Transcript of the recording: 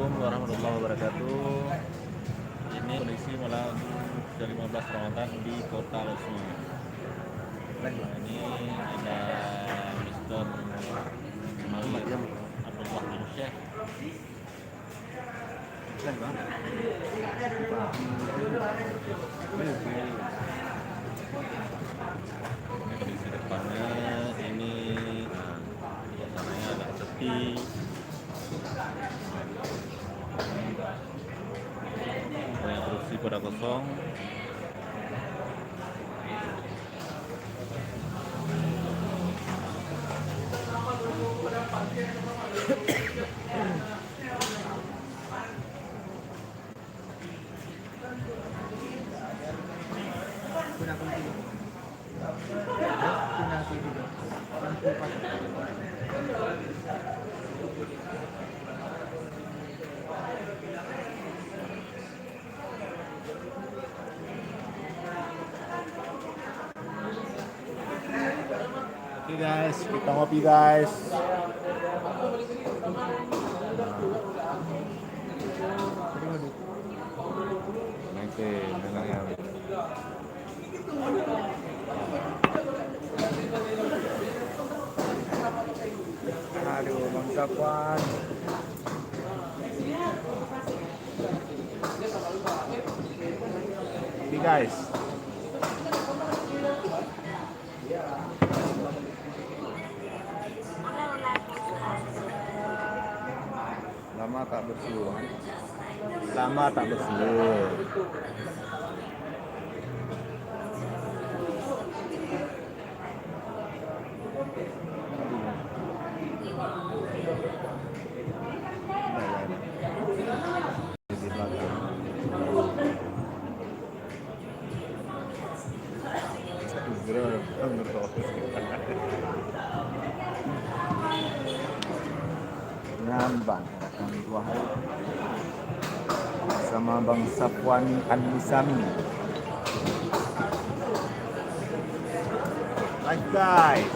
Assalamualaikum warahmatullahi wabarakatuh. Ini kondisi malam ke-15 Ramadan di Kota Losmo. Ini ada Mr. Malik Abdullah bin Syekh. Ini kondisi depannya, ini suasananya agak sepi. Banyak kursi pada kosong. Oke guys, kita ngopi guys. Oke, menangnya. Aduh, Bang Safwan. Oke guys. Lama tak bersiul. Lama tak bersiul. Ngambang akan 2 hari sama Bang Safwan An-Nisami. Bye guys.